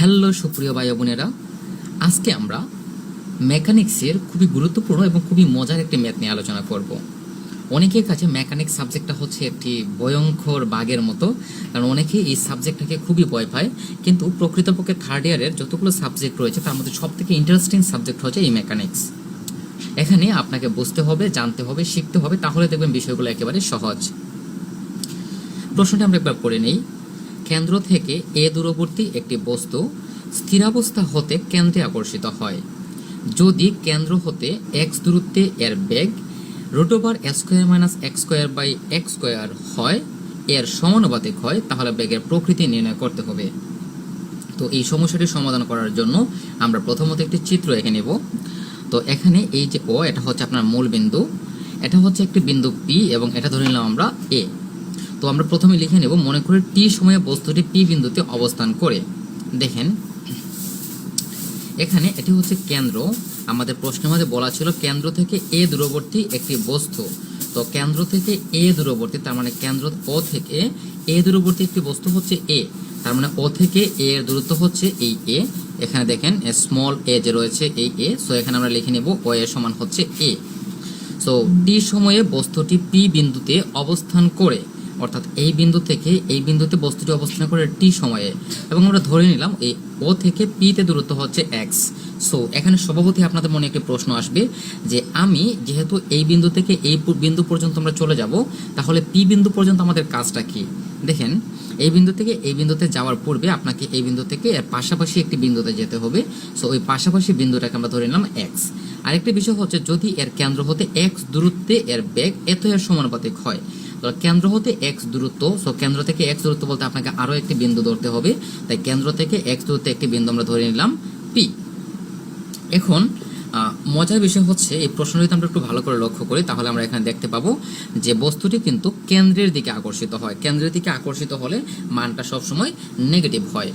Hello সুপ্রিয় ভাই বোনেরা, আজকে আমরা মেকানিক্সের খুবই গুরুত্বপূর্ণ এবং খুবই মজার একটি ম্যাথ নিয়ে আলোচনা করব। অনেকের কাছে মেকানিক্স সাবজেক্টটা হচ্ছে একটি ভয়ঙ্কর বাঘের মতো, কারণ অনেকে এই সাবজেক্টটাকে খুবই ভয় পায়। কিন্তু প্রকৃতপক্ষে থার্ড ইয়ারের যতগুলো সাবজেক্ট রয়েছে তার মধ্যে সবথেকে ইন্টারেস্টিং সাবজেক্ট হচ্ছে এই মেকানিক্স। এখানে আপনাকে বুঝতে হবে, জানতে হবে, শিখতে হবে, তাহলে দেখবেন বিষয়গুলো একেবারে সহজ। প্রশ্নটা আমরা একবার পড়ে নেই। কেন্দ্র থেকে এ দূরবর্তী একটি বস্তু স্থিরাবস্থা হতে কেন্দ্রে আকর্ষিত হয়। যদি কেন্দ্র হতে x দূরত্বে এর বেগ √(x²-x²/x² হয়, এর সমানুপাতিক হয়, তাহলে বেগের প্রকৃতি নির্ণয় করতে হবে। তো এই সমস্যাটি সমাধান করার জন্য আমরা প্রথমত একটি চিত্র এঁকে নেব। তো এখানে এই যে ও, এটা হচ্ছে আপনার মূল বিন্দু, এটা হচ্ছে একটি বিন্দু P এবং এটা ধরে নিলাম আমরা A। তো আমরা প্রথমে লিখে নেব, মনে করে t সময়ে বস্তুটি P বিন্দুতে অবস্থান করে। দেখেন এখানে এটি হচ্ছে কেন্দ্র। আমাদের প্রশ্নের মধ্যে বলা ছিল কেন্দ্র থেকে a দূরবর্তী একটি বস্তু। তো কেন্দ্র থেকে a দূরবর্তী, তার মানে কেন্দ্র O থেকে a দূরবর্তী একটি বস্তু হচ্ছে a, তার মানে O থেকে a এর দূরত্ব হচ্ছে এই a। এখানে দেখেন স্মল a যে রয়েছে এই a, সো এখানে আমরা লিখে নেব O এর সমান হচ্ছে a। সো t সময়ে বস্তুটি P বিন্দুতে অবস্থান করে, অর্থাৎ এই বিন্দু থেকে এই বিন্দুতে বস্তুটি অবস্থান করে t সময়ে, এবং আমরা ধরে নিলাম এই O থেকে P তে দূরত্ব হচ্ছে x। সো এখানে স্বভাবতই আপনাদের মনে একটি প্রশ্ন আসবে যে আমি যেহেতু এই বিন্দু থেকে এই বিন্দু পর্যন্ত আমরা চলে যাব, তাহলে P বিন্দু পর্যন্ত আমাদের কাজটা কি? দেখেন এই বিন্দু থেকে এই বিন্দুতে যাওয়ার পূর্বে আপনাকে এই বিন্দু থেকে এর পাশাপাশি একটি বিন্দুতে যেতে হবে। সো ওই পাশাপাশি বিন্দুটাকে আমরা ধরে নিলাম x। আরেকটি বিষয় হচ্ছে যদি এর কেন্দ্র হতে x দূরত্বে এর বেগ এত এর সমানুপাতিক হয়, কেন্দ্র হতে x দূরত্ব, সো কেন্দ্র থেকে x দূরত্ব বলতে আপনাকে আরো একটি বিন্দু ধরতে হবে, তাই কেন্দ্র থেকে x দূরত্বে একটি বিন্দু আমরা ধরে নিলাম P। এখন মজার বিষয় হচ্ছে এই প্রশ্নটি যদি আমরা একটু ভালো করে লক্ষ্য করি, তাহলে আমরা এখানে দেখতে পাবো যে বস্তুটি কিন্তু কেন্দ্রের দিকে আকর্ষিত হয়। কেন্দ্রের দিকে আকর্ষিত হলে মানটা সবসময় নেগেটিভ হয়।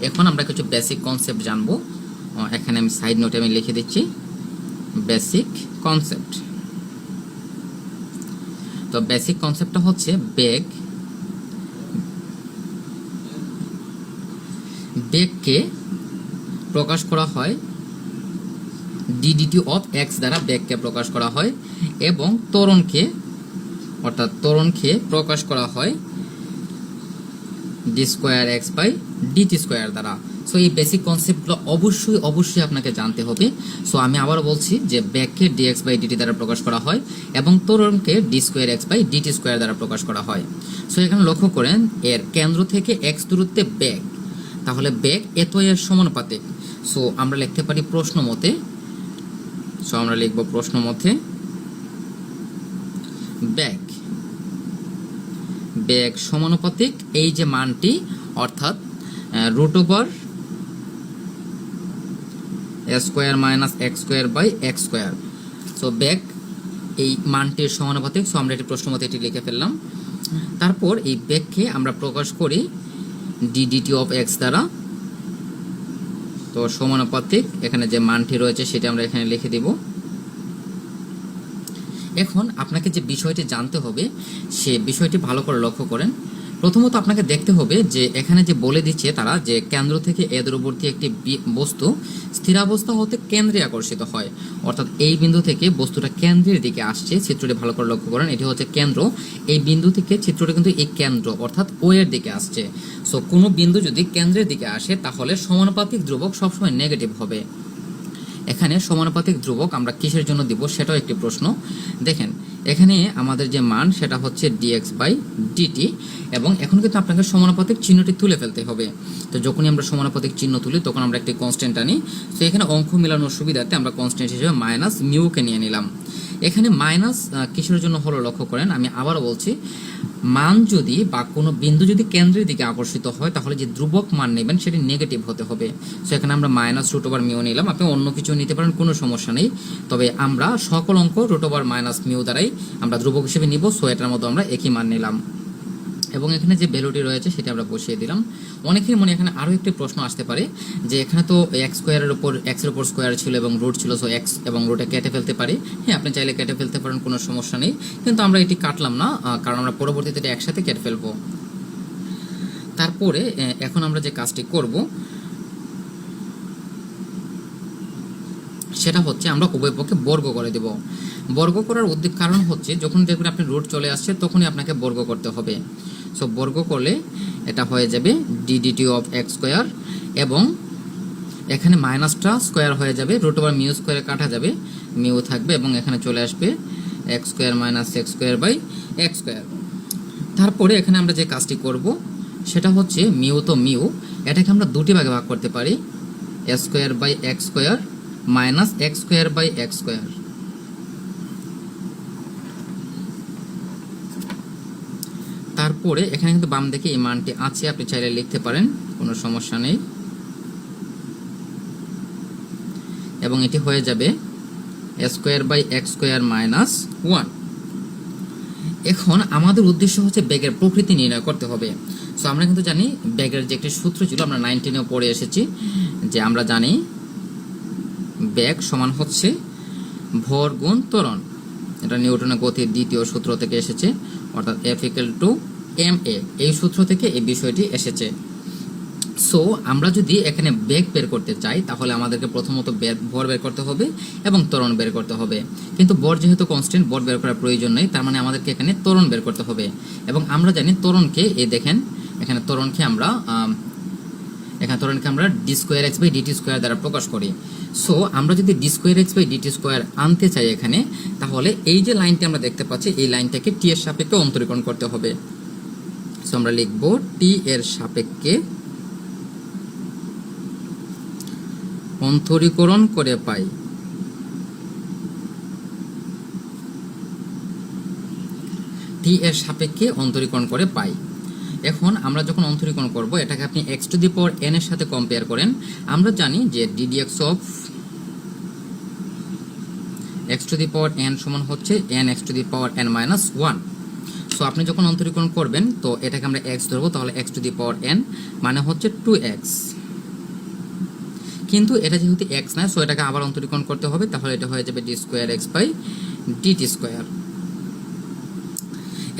এখন আমরা কিছু বেসিক কনসেপ্ট জানবো। এখানে আমি সাইড নোটে আমি লিখে দিচ্ছি বেসিক কনসেপ্ট। তো বেসিক কনসেপ্টটা হচ্ছে বেগকে প্রকাশ করা হয় ddt অফ x দ্বারা, বেগকে প্রকাশ করা হয়, এবং ত্বরণকে প্রকাশ করা হয় d²x/dt² দ্বারা। সো এই বেসিক কনসেপ্টগুলো অবশ্যই আপনাকে জানতে হবে। সো আমি আবার বলছি যে বেগকে dx/dt দ্বারা প্রকাশ করা হয় এবং ত্বরণকে d²x/dt² দ্বারা প্রকাশ করা হয়। সো এখানে লক্ষ্য করেন এর কেন্দ্র থেকে x দূরত্বে বেগ, তাহলে বেগ এত এর সমানুপাতিক। সো আমরা লিখতে পারি প্রশ্ন মতে, আমরা লিখব প্রশ্ন মতে বেগ সমানুপাতিক এই যে মানটি, অর্থাৎ √(a²-x²/x²। সো বেগ এই মানটির সমানুপাতিক। সো আমরা এটি প্রশ্ন মতে এটি লিখে ফেললাম। তারপর এই বেগকে আমরা প্রকাশ করি ddt অফ x দ্বারা। তো সমানুপাতিক এখানে যে মানটি রয়েছে সেটা আমরা এখানে লিখে দিব। এখন আপনাকে যে বিষয়টি জানতে হবে সে বিষয়টি ভালো করে লক্ষ্য করেন। প্রথমত আপনাকে দেখতে হবে যে এখানে যে বলে দিচ্ছে তারা যে কেন্দ্র থেকে এ দূরবর্তী একটি বস্তু স্থিরাবস্থা হতে কেন্দ্রে আকর্ষিত হয়, অর্থাৎ এই বিন্দু থেকে বস্তুটা কেন্দ্রের দিকে আসছে। চিত্রটি ভালো করে লক্ষ্য করেন, এটি হচ্ছে কেন্দ্র। এই বিন্দু থেকে চিত্রটি কিন্তু এই কেন্দ্র অর্থাৎ ও এর দিকে আসছে। সো কোনো বিন্দু যদি কেন্দ্রের দিকে আসে তাহলে সমানুপাতিক ধ্রুবক সবসময় নেগেটিভ হবে। এখানে সমানুপাতিক ধ্রুবক আমরা কিসের জন্য দিব সেটাও একটি প্রশ্ন। দেখেন এখানে আমাদের যে মান সেটা হচ্ছে dx/dt, এবং এখন কিন্তু আপনাকে সমানুপাতিক চিহ্নটি তুলে ফেলতে হবে। তো যখনই আমরা সমানুপাতিক চিহ্ন তুলি তখন আমরা একটি কনস্ট্যান্ট আনি। তো এখানে অঙ্ক মেলানোর সুবিধার্থে আমরা কনস্ট্যান্ট হিসেবে মাইনাস মিউকে নিয়ে নিলাম। এখানে মাইনাস কিসের জন্য হলো লক্ষ্য করেন, আমি আবারও বলছি, মান যদি বা কোনো বিন্দু যদি কেন্দ্রের দিকে আকর্ষিত হয় তাহলে যে ধ্রুবক মান নেবেন সেটি নেগেটিভ হতে হবে। সো এখানে আমরা -√μ নিলাম, আপনি অন্য কিছু নিতে পারেন, কোনো সমস্যা নেই। তবে আমরা সকল অঙ্ক √−μ দ্বারাই আমরা ধ্রুবক হিসেবে নিব। সো এটার মতো আমরা একই মান নিলাম এবং এখানে যে ভ্যালুটি রয়েছে সেটা আমরা বসিয়ে দিলাম। অনেকের মনে এখানে আরও একটি প্রশ্ন আসতে পারে যে এখানে তো x² উপর x এর উপর স্কোয়ার ছিল এবং রুট ছিল, সো x এবং রুটে কেটে ফেলতে পারি। হ্যাঁ, আপনি চাইলে কেটে ফেলতে পারেন, কোনো সমস্যা নেই, কিন্তু আমরা এটি কাটলাম না, কারণ আমরা পরবর্তীতে এটা একসাথে কেটে ফেলবো। তারপরে এখন আমরা যে কাজটি করব সেটা হচ্ছে আমরা উভয় পক্ষে বর্গ করে দেব। বর্গ করার কারণ হচ্ছে যখন দেখবেন আপনি রুট চলে আসছে তখনই আপনাকে বর্গ করতে হবে। সো বর্গ করলে এটা হয়ে যাবে ডিডিটি অফ এক্স স্কোয়ার, এবং এখানে মাইনাসটা স্কোয়ার হয়ে যাবে, রুট ওভার মিউ স্কোয়ারে কাটা যাবে, মিউ থাকবে এবং এখানে চলে আসবে X square minus X square by X square. তারপরে এখানে আমরা যে কাজটি করব সেটা হচ্ছে মিউ তো মিউ, এটাকে আমরা দুটি ভাগে ভাগ করতে পারি, X square by X square minus X square by X square. তারপরে এখানে কিন্তু বাম দিকে এই মানটি আছে, আপনি চাইলে লিখতে পারেন, কোনো সমস্যা নেই, এবং এটি হয়ে যাবে X square by X square minus 1। এখন আমাদের উদ্দেশ্য হচ্ছে বেগের প্রকৃতি নির্ণয় করতে হবে। সো আমরা কিন্তু জানি বেগের যে একটি সূত্র ছিল, আমরা 19-এও পড়ে এসেছি, যে আমরা জানি বেগ সমান হচ্ছে ভর গুণ ত্বরণ। এটা নিউটনের গতির দ্বিতীয় সূত্র থেকে এসেছে, অর্থাৎ F = ma, এই সূত্র থেকে এই বিষয়টি এসেছে। সো আমরা যদি এখানে বেগ বের করতে চাই তাহলে আমাদেরকে প্রথমত ভর বের করতে হবে এবং ত্বরণ বের করতে হবে, কিন্তু ভর যেহেতু কনস্ট্যান্ট, ভর বের করার প্রয়োজন নেই, তার মানে আমাদেরকে এখানে ত্বরণ বের করতে হবে। এবং আমরা জানি ত্বরণকে, এই দেখেন এখানে ত্বরণকে আমরা D square X by DT square দ্বারা প্রকাশ করি। সো আমরা যদি D square X by DT square আনতে চাই এখানে, তাহলে এই যে লাইনটি আমরা দেখতে পাচ্ছি এই লাইনটাকে টি এর সাপেক্ষে অন্তরীকরণ করতে হবে। সো আমরা লিখব টি এর সাপেক্ষে অন্তরীকরণ করে পাই টি এর সাপেক্ষে অন্তরীকরণ করে পাই। এখন আমরা যখন অন্তরীকরণ করব এটাকে আপনি x to the power n এর সাথে কম্পেয়ার করেন। আমরা জানি যে ddx of x to the power n সমান হচ্ছে nx to the power n minus 1। So আপনি যখন অন্তরীকরণ করবেন তো এটাকে আমরা x ধরবো, তাহলে x to the power n মানে হচ্ছে 2x, কিন্তু এটা যেহেতু x না, সো এটাকে আবার অন্তরীকরণ করতে হবে, তাহলে এটা হয়ে যাবে D square X by DT square.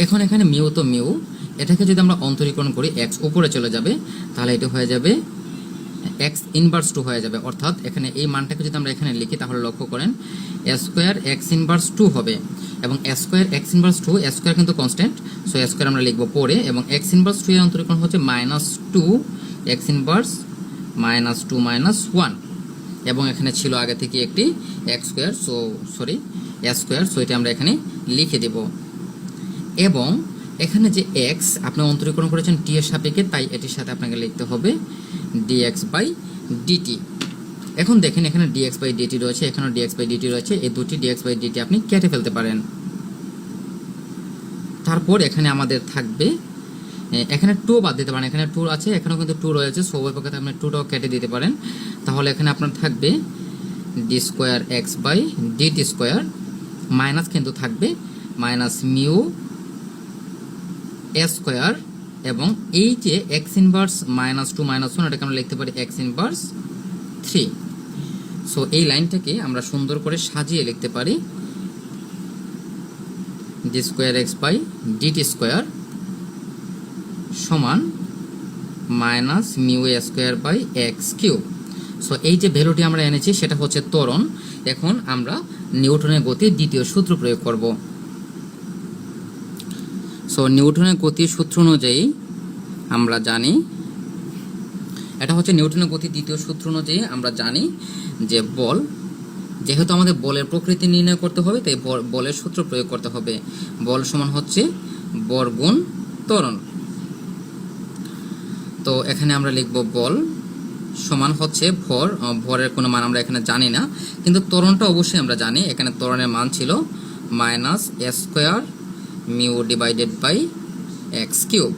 এখন এখানে মিউ তো মিউ, এটাকে যদি আমরা অন্তরীকরণ করি x উপরে চলে যাবে, তাহলে এটা হয়ে যাবে x ইনভার্স 2 হয়ে যাবে। অর্থাৎ এখানে এই মানটাকে যদি আমরা এখানে লিখি তাহলে লক্ষ্য করেন s স্কোয়ার x ইনভার্স 2 হবে, এবং s square x inverse 2, s square কিন্তু কনস্ট্যান্ট, সো s স্কোয়ার আমরা লিখবো পরে, এবং x ইনভার্স 2 এর অন্তরীকরণ হচ্ছে minus 2 x inverse minus 2 minus 1, এবং এখানে ছিল আগে থেকে একটি x square, so sorry s square, so এটা আমরা এখানে লিখে দেব। এবং এখানে যে x আপনি অন্তরীকরণ করেছেন t এর সাপেক্ষে, তাই এটির সাথে আপনাকে লিখতে হবে dx বাই dt। এখন দেখেন এখানে dx বাই dt রয়েছে, এখানেও dx বাই dt রয়েছে, এই দুটি dx বাই dt আপনি কেটে ফেলতে পারেন। তারপর এখানে আমাদের থাকবে, এখানে 2 বাদ দিতে পারেন, এখানে 2 আছে, এখানেও কিন্তু 2 রয়েছে, সো উভয় পক্ষে আপনি 2টাও কেটে দিতে পারেন। তাহলে এখানে আপনার থাকবে D square X by DT square, minus কিন্তু থাকবে মাইনাস মিউ এ স্কোয়ার, এবং এই যে এক্স ইনভার্স মাইনাস 2 মাইনাস 1, এটাকে আমরা লিখতে পারি এক্স ইনভার্স 3। সো এই লাইনটাকে আমরা সুন্দর করে সাজিয়ে লিখতে পারি D square X by DT square সমান minus mu A square by X cube. So এই যে ভ্যালুটি আমরা এনেছি সেটা হচ্ছে ত্বরণ। এখন আমরা নিউটনের গতির দ্বিতীয় সূত্র প্রয়োগ করব। সো নিউটনের গতির সূত্র অনুযায়ী আমরা জানি, এটা হচ্ছে নিউটনের গতির দ্বিতীয় সূত্র অনুযায়ী আমরা জানি যে বল, যেহেতু আমাদের বলের প্রকৃতি নির্ণয় করতে হবে তাই বলের সূত্র প্রয়োগ করতে হবে। বল সমান হচ্ছে বল গুণ ত্বরণ। তো এখানে আমরা লিখব বল সমান হচ্ছে ভর, ভরের কোনো মান আমরা এখানে জানি না, কিন্তু ত্বরণটা অবশ্যই আমরা জানি। এখানে ত্বরণের মান ছিল minus A square mu divided by X cube.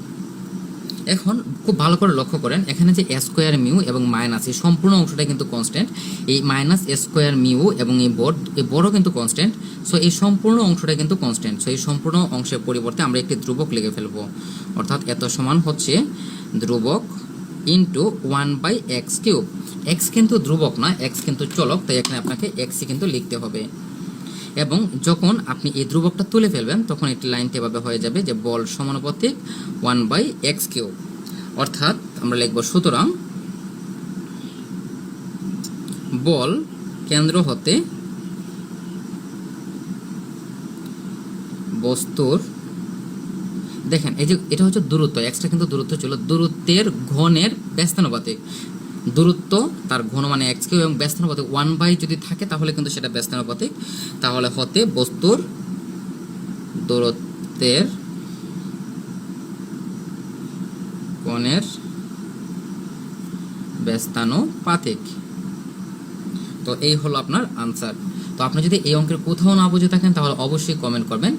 এখন খুব ভালো করে লক্ষ্য করেন এখানে যে এ স্কোয়ার মিউ এবং মাইনাস, এই সম্পূর্ণ অংশটা কিন্তু কনস্ট্যান্ট। এই মাইনাস এ স্কোয়ার মিউ এবং এই বড়ও কিন্তু কনস্ট্যান্ট, সো এই সম্পূর্ণ অংশটা কিন্তু কনস্ট্যান্ট। সো এই সম্পূর্ণ অংশের পরিবর্তে আমরা একটি ধ্রুবক লিখে ফেলবো, অর্থাৎ এত সমান হচ্ছে ধ্রুবক into 1 by X cube. X কিন্তু ধ্রুবক না, এক্স কিন্তু চলক, তাই এখানে আপনাকে এক্সই কিন্তু লিখতে হবে। এবং যখন আপনি এই ধ্রুবকটা তুলে ফেলবেন তখন একটি লাইনটি এভাবে হয়ে যাবে যে বল সমানুপাতিক 1 বাই এক্স কিউব। অর্থাৎ আমরা লিখব সুতরাং বল কেন্দ্র হতে বস্তুর, দেখেন এই যে এটা হচ্ছে দূরত্ব, এক্সটা কিন্তু দূরত্ব ছিল, দূরত্বের ঘনের ব্যস্তানুপাতিক, দূরত্ব তার ঘন মানে এক্স কিউব এবং ব্যস্তানুপাতিক 1/, যদি থাকে তাহলে কিন্তু সেটা ব্যস্তানুপাতিক, তাহলে হতে বস্তুর দূরত্বের কোণের ব্যস্তানুপাতিক। তো এই হলো আপনার আনসার। তো আপনি যদি এই অঙ্কের কোথাও না বুঝে থাকেন তাহলে অবশ্যই কমেন্ট করবেন।